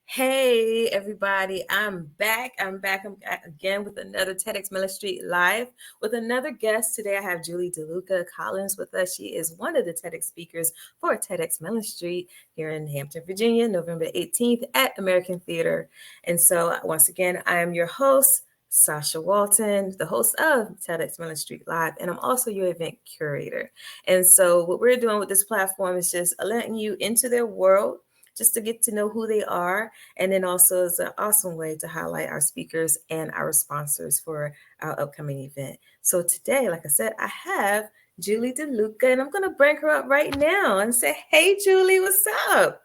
Hey everybody, I'm back. I'm back again with another TEDxMellenStreet live with another guest. Today I have Julie Delucca Collins with us. She is one of the TEDx speakers for TEDxMellenStreet here in Hampton, Virginia, November 18th at American Theater. And so once again, I am your host, Sacha Walton, the host of TEDxMellenStreet Live, and I'm also your event curator. And so what we're doing with this platform is just letting you into their world just to get to know who they are. And then also it's an awesome way to highlight our speakers and our sponsors for our upcoming event. So today, like I said, I have Julie DeLuca, and I'm going to bring her up right now and say, hey, Julie, what's up?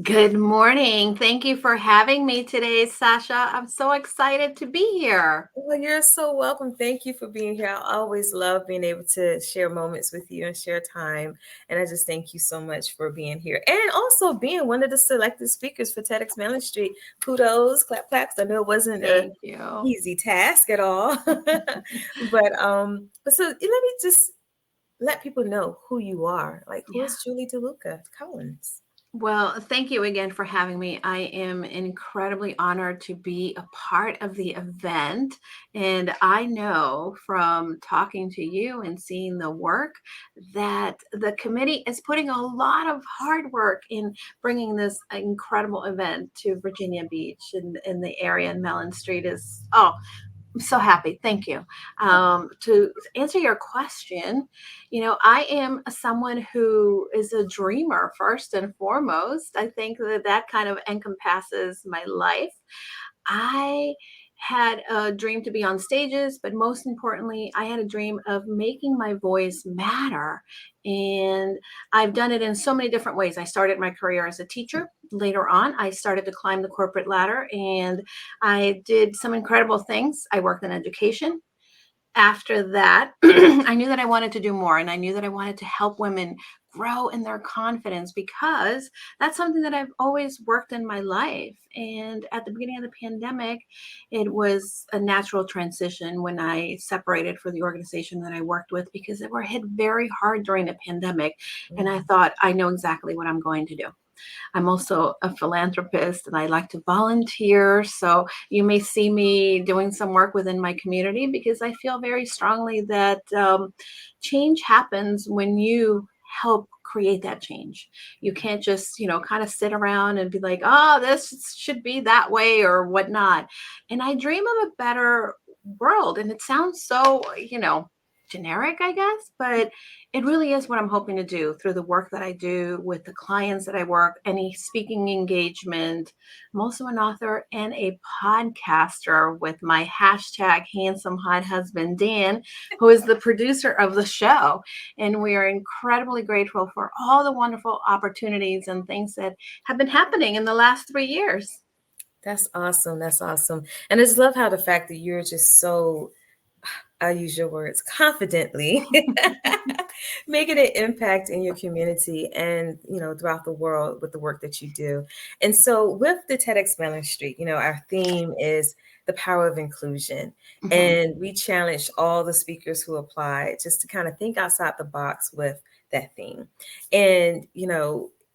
Good morning. Thank you for having me today, Sasha. I'm so excited to be here. Well, you're so welcome. Thank you for being here. I always love being able to share moments with you and share time. And I just thank you so much for being here and also being one of the selected speakers for TEDx Mellon Street. Kudos, clap claps. I know it wasn't a Thank you. easy task at all. But so let me just let people know who you are. Like, who Yeah. is Julie DeLuca Collins? Well, thank you again for having me. I am incredibly honored to be a part of the event. And I know from talking to you and seeing the work that the committee is putting a lot of hard work in bringing this incredible event to Virginia Beach and in the area. And Mellon Street is, I'm so happy. Thank you. To answer your question, I am someone who is a dreamer first and foremost. I think that that kind of encompasses my life. I had a dream to be on stages, but most importantly, I had a dream of making my voice matter. And I've done it in so many different ways. I started my career as a teacher. Later on, I started to climb the corporate ladder and I did some incredible things. I worked in education. After that, I knew that I wanted to do more and I knew that I wanted to help women grow in their confidence because that's something that I've always worked in my life. And at the beginning of the pandemic, it was a natural transition when I separated for the organization that I worked with because they were hit very hard during the pandemic. And I Mhm. thought, I know exactly what I'm going to do. I'm also a philanthropist and I like to volunteer. So you may see me doing some work within my community because I feel very strongly that change happens when you help create that change. You can't just, kind of sit around and be like, oh, this should be that way or whatnot. And I dream of a better world. And it sounds so, generic, I guess, but it really is what I'm hoping to do through the work that I do with the clients that I work, any speaking engagement. I'm also an author and a podcaster with my hashtag handsome hot husband, Dan, who is the producer of the show. And we are incredibly grateful for all the wonderful opportunities and things that have been happening in the last 3 years. That's awesome. That's awesome. And I just love how the fact that you're just so, I use your words, confidently making an impact in your community and, throughout the world with the work that you do. And so with the TEDx Mellon Street, our theme is the power of inclusion. Mhm. And we challenge all the speakers who apply just to kind of think outside the box with that theme. And,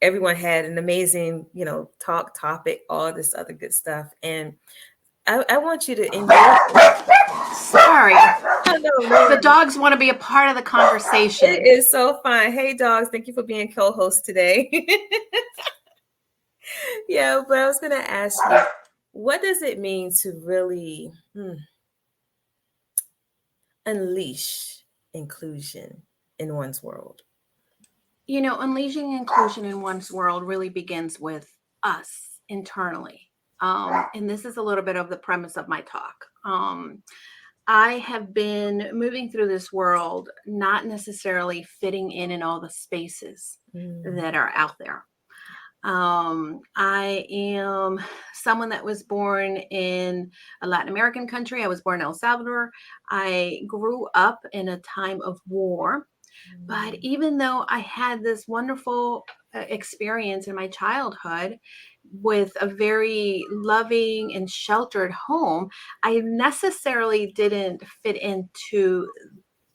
everyone had an amazing, talk topic, all this other good stuff. And I want you to endorse. Sorry. Oh, no, no The worries. dogs want to be a part of the It conversation. is so fun. Hey, dogs, thank you for being co-host today. Yeah, but I was going to ask you, what does it mean to really unleash inclusion in one's world? Unleashing inclusion in one's world really begins with us internally. And this is a little bit of the premise of my talk. I have been moving through this world, not necessarily fitting in all the spaces Mm, that are out there. I am someone that was born in a Latin American country. I was born in El Salvador. I grew up in a time of war, but mm, even though I had this wonderful experience in my childhood with a very loving and sheltered home, I necessarily didn't fit into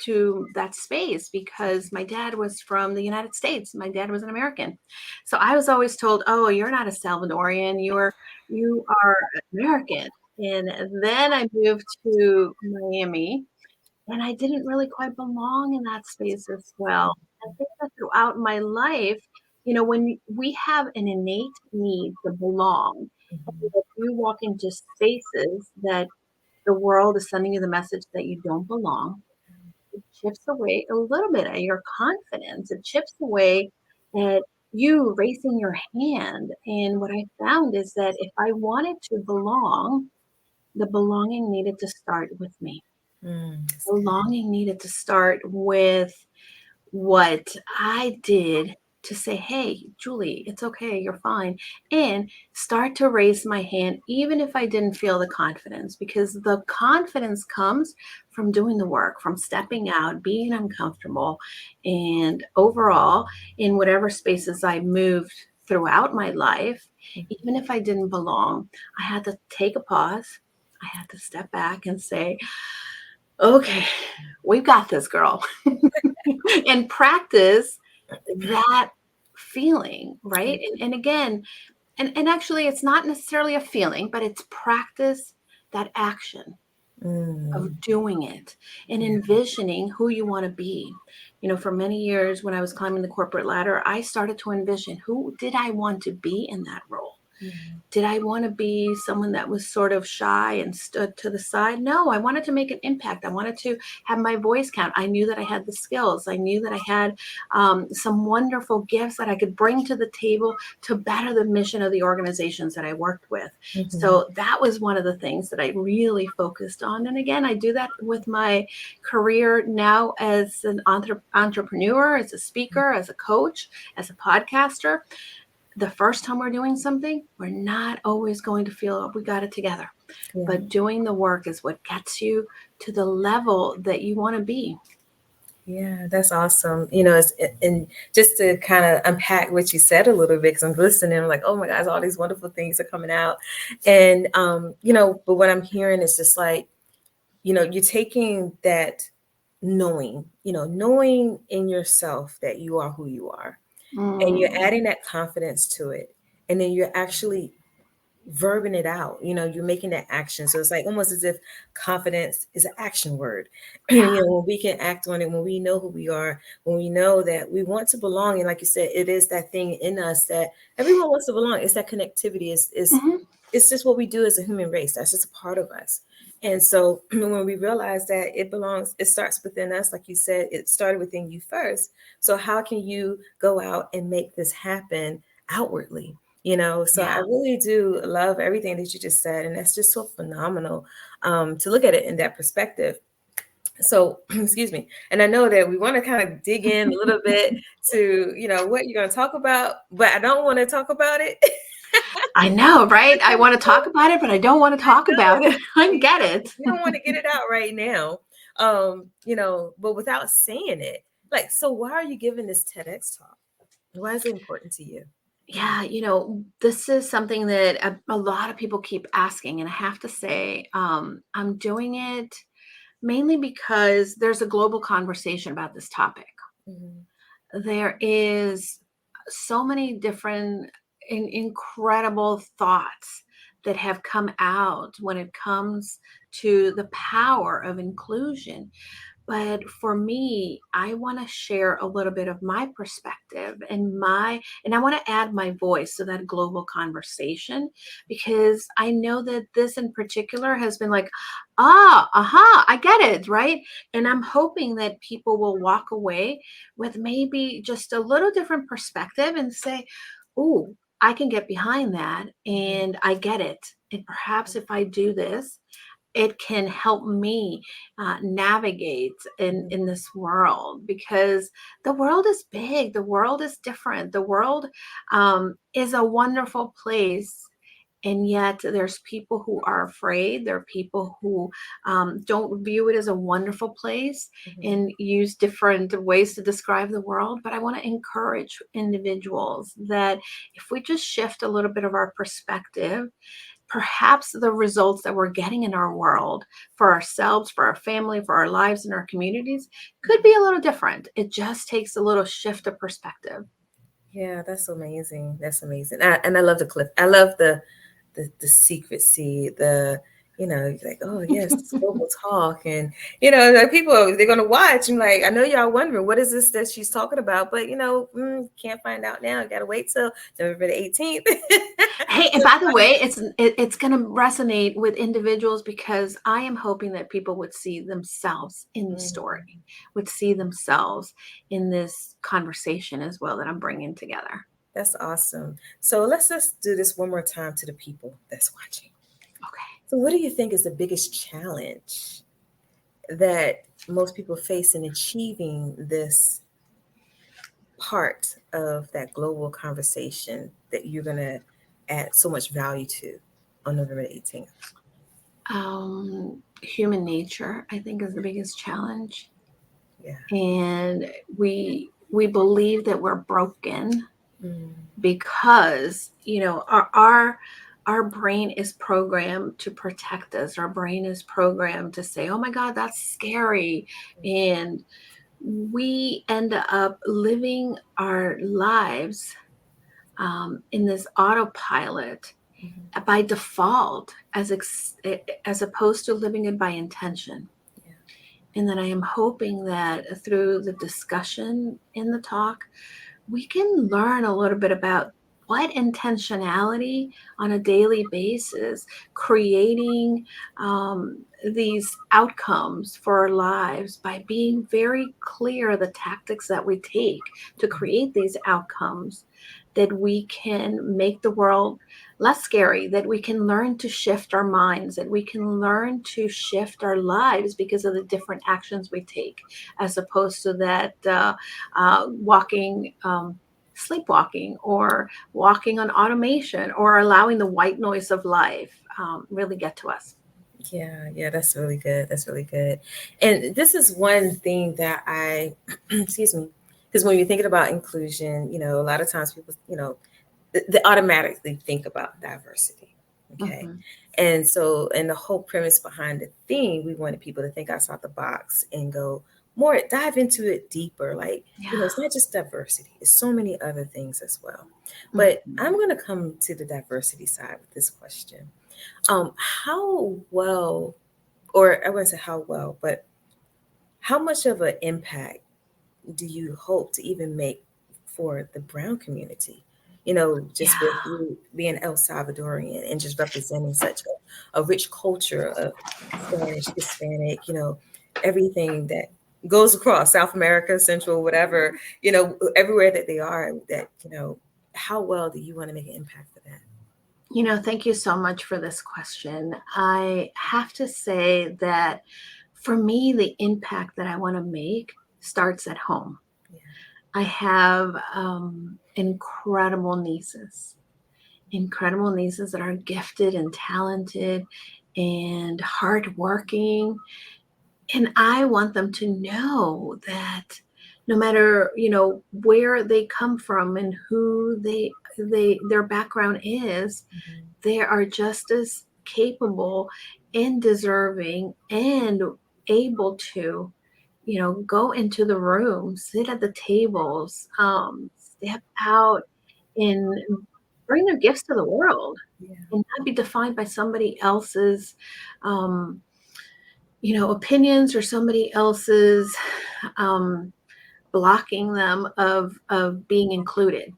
to that space because my dad was from the United States. My dad was an American. So I was always told, "Oh, you're not a Salvadorian. You are American." And then I moved to Miami, and I didn't really quite belong in that space as well. I think that throughout my life, when we have an innate need to belong, and if you walk into spaces that the world is sending you the message that you don't belong, it chips away a little bit at your confidence. It chips away at you raising your hand. And what I found is that if I wanted to belong, the belonging needed to start with me. That's good. Belonging needed to start with what I did to say, "Hey, Julie, it's okay, you're fine," and start to raise my hand, even if I didn't feel the confidence, because the confidence comes from doing the work, from stepping out, being uncomfortable. And overall, in whatever spaces I moved throughout my life, even if I didn't belong, I had to take a pause. I had to step back and say, "Okay, we've got this, girl." And practice that feeling, right? And again, and actually it's not necessarily a feeling, but it's practice that action of Mm, doing it and yeah. envisioning who you want to be. For many years when I was climbing the corporate ladder, I started to envision who did I want to be in that role. Yeah. Did I want to be someone that was sort of shy and stood to the side? No, I wanted to make an impact. I wanted to have my voice count. I knew that I had the skills. I knew that I had some wonderful gifts that I could bring to the table to better the mission of the organizations that I worked with. Mhm. So that was one of the things that I really focused on. And again, I do that with my career now as an entrepreneur, as a speaker, as a coach, as a podcaster. The first time we're doing something, we're not always going to feel we got it together. Yeah. But doing the work is what gets you to the level that you want to be. Yeah, that's awesome. And just to kind of unpack what you said a little bit, because I'm listening, I'm like, oh my gosh, all these wonderful things are coming out. And, but what I'm hearing is just like, you're taking that knowing in yourself that you are who you are, and you're Mm, adding that confidence to it. And then you're actually verbing it out, you're making that action. So it's like almost as if confidence is an action word. yeah. When we can act on it, when we know who we are, when we know that we want to belong. And like you said, it is that thing in us that everyone wants to belong. It's that connectivity. Hmm. It's just what we do as a human race. That's just a part of us. And so when we realize that it belongs, it starts within us. Like you said, it started within you first. So how can you go out and make this happen outwardly? So I Yeah. really do love everything that you just said, and that's just so phenomenal, to look at it in that perspective. So excuse me. And I know that we want to kind of dig in a little bit to what you're going to talk about, but I don't want to talk about it. I know, right? I want to talk about it, but I don't want to I talk about it. I know get it. we don't want to get it out right now, but without saying it, like, so why are you giving this TEDx talk? Why is it important to you? Yeah, this is something that a lot of people keep asking. And I have to say, I'm doing it mainly because there's a global conversation about this topic. Mhm. There is so many different incredible thoughts that have come out when it comes to the power of inclusion. But for me, I want to share a little bit of my perspective and I want to add my voice to that global conversation because I know that this in particular has been like, I get it, right? And I'm hoping that people will walk away with maybe just a little different perspective and say, "Ooh, I can get behind that Mhm. and I get it. And perhaps if I do this, it can help me navigate in this world because the world is big, the world is different, the world is a wonderful place, and yet there's people who are afraid. There are people who don't view it as a wonderful place Mhm. and use different ways to describe the world. But I want to encourage individuals that if we just shift a little bit of our perspective, perhaps the results that we're getting in our world for ourselves, for our family, for our lives and our communities could be a little different. It just takes a little shift of perspective. Yeah, that's amazing. That's amazing. And I love the clip. I love the secrecy, like, oh yes, this global talk, and like people they're gonna watch. And like, I know y'all wondering what is this that she's talking about, but can't find out now. Got to wait till November the 18th. Hey, and by the way, it's going to resonate with individuals because I am hoping that people would see themselves in the story, Mm, would see themselves in this conversation as well that I'm bringing together. that's awesome. So let's just do this one more time to the people that's watching. Okay. So, what do you think is the biggest challenge that most people face in achieving this part of that global conversation that you're going to add so much value to on November 18th? Human nature, I think, is the biggest challenge. Yeah. And we believe that we're broken Mm, because our brain is programmed to protect us. Our brain is programmed to say, oh my god, that's scary. And we end up living our lives in this autopilot mhm. by default as opposed to living it by intention. Yeah. And then I am hoping that through the discussion in the talk we can learn a little bit about what intentionality on a daily basis creating these outcomes for our lives by being very clear the tactics that we take to create these outcomes, that we can make the world less scary, that we can learn to shift our minds, that we can learn to shift our lives because of the different actions we take, as opposed to that walking, sleepwalking, or walking on automation, or allowing the white noise of life really get to us. Yeah, yeah, that's really good. That's really good. And this is one thing that I, excuse me, because when you're thinking about inclusion, a lot of times people, they automatically think about diversity. Okay. Mhm. And so, and the whole premise behind the theme, we wanted people to think outside the box and go more, dive into it deeper. Like, Yeah. it's not just diversity, it's so many other things as well. But I'm Mhm. going to come to the diversity side with this question. How well, or I wouldn't say how well, but how much of an impact do you hope to even make for the brown community? Just with Yeah. you being El Salvadorian and just representing such a rich culture of Spanish, Hispanic, everything that goes across South America, Central, whatever, everywhere that they are, that, how well do you want to make an impact for that? Thank you so much for this question. I have to say that for me, the impact that I want to make starts at home. Yeah. I have incredible nieces that are gifted and talented and hardworking. And I want them to know that no matter, where they come from and who their background is, Mhm. they are just as capable and deserving and able to, go into the room, sit at the tables, step out and bring their gifts to the world, Yeah. and not be defined by somebody else's um, opinions, or somebody else's um, blocking them of being included.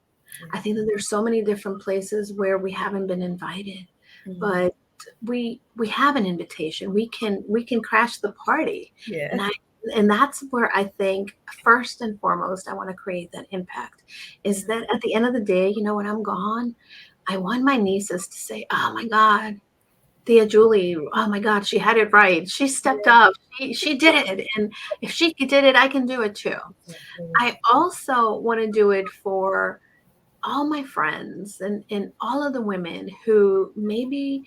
I Yeah. think that there's so many different places where we haven't been invited, Mhm. but we have an invitation. We can crash the party, Yeah. and I and that's where I think first and foremost I want to create that impact. Is that at the end of the day, when I'm gone, I want my nieces to say, "Oh my God, Thea Julie, oh my God, she had it right. She stepped Yeah. up. She did it, and if she did it, I can do it too." Exactly. I also want to do it for all my friends and all of the women who maybe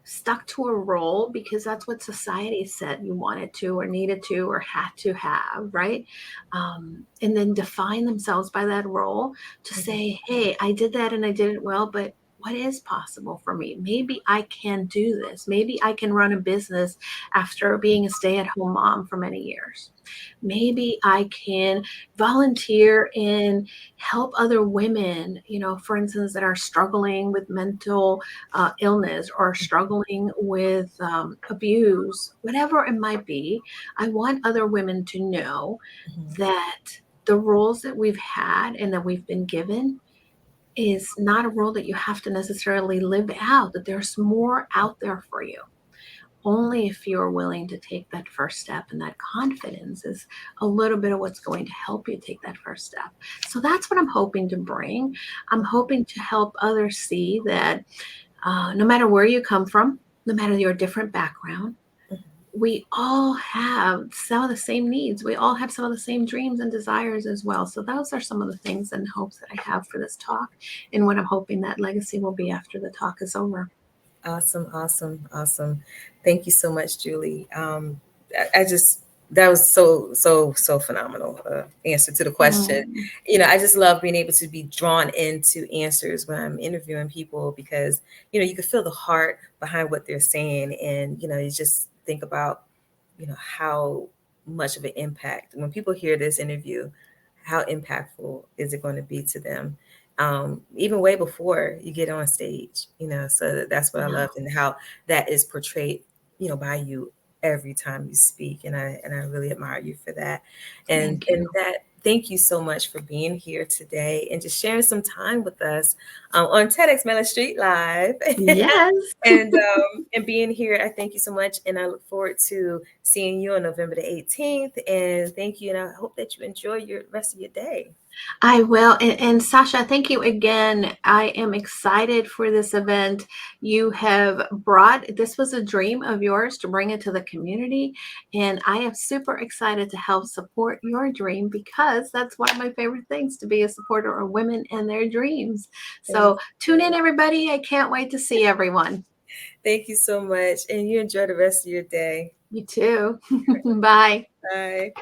stuck to a role because that's what society said you wanted to or needed to or had to have, right? And then define themselves by that role to Mhm. say, hey, I did that and I did it well, but what is possible for me? Maybe I can do this. Maybe I can run a business after being a stay at home mom for many years. Maybe I can volunteer and help other women, for instance, that are struggling with mental illness or struggling with abuse, whatever it might be. I want other women to know Mhm. that the roles that we've had and that we've been given is not a role that you have to necessarily live out, that there's more out there for you. Only if you're willing to take that first step, and that confidence is a little bit of what's going to help you take that first step. So that's what I'm hoping to bring. I'm hoping to help others see that no matter where you come from, no matter your different background, we all have some of the same needs. We all have some of the same dreams and desires as well. So those are some of the things and hopes that I have for this talk, and what I'm hoping that legacy will be after the talk is over. Awesome, awesome, awesome. Thank you so much, Julie. I just that was so phenomenal answer to the question. Mm, I just love being able to be drawn into answers when I'm interviewing people because you can feel the heart behind what they're saying, and you just think about how much of an impact when people hear this interview, how impactful is it going to be to them, even way before you get on stage. So that's what I yeah, loved, and how that is portrayed by you every time you speak, and I really admire you for that. and thank you. and that thank you so much for being here today and just sharing some time with us on TEDxMellenStreet Live. Yes. And being here, I thank you so much, and I look forward to seeing you on November the 18th. And thank you, and I hope that you enjoy your rest of your day. I will. And Sasha, thank you again. I am excited for this event. You have brought, this was a dream of yours to bring it to the community. And I am super excited to help support your dream, because that's one of my favorite things, to be a supporter of women and their dreams. Thank So tune in, everybody. I can't wait to see everyone. Thank you so much, and you enjoy the rest of your day. You too. Bye. Bye.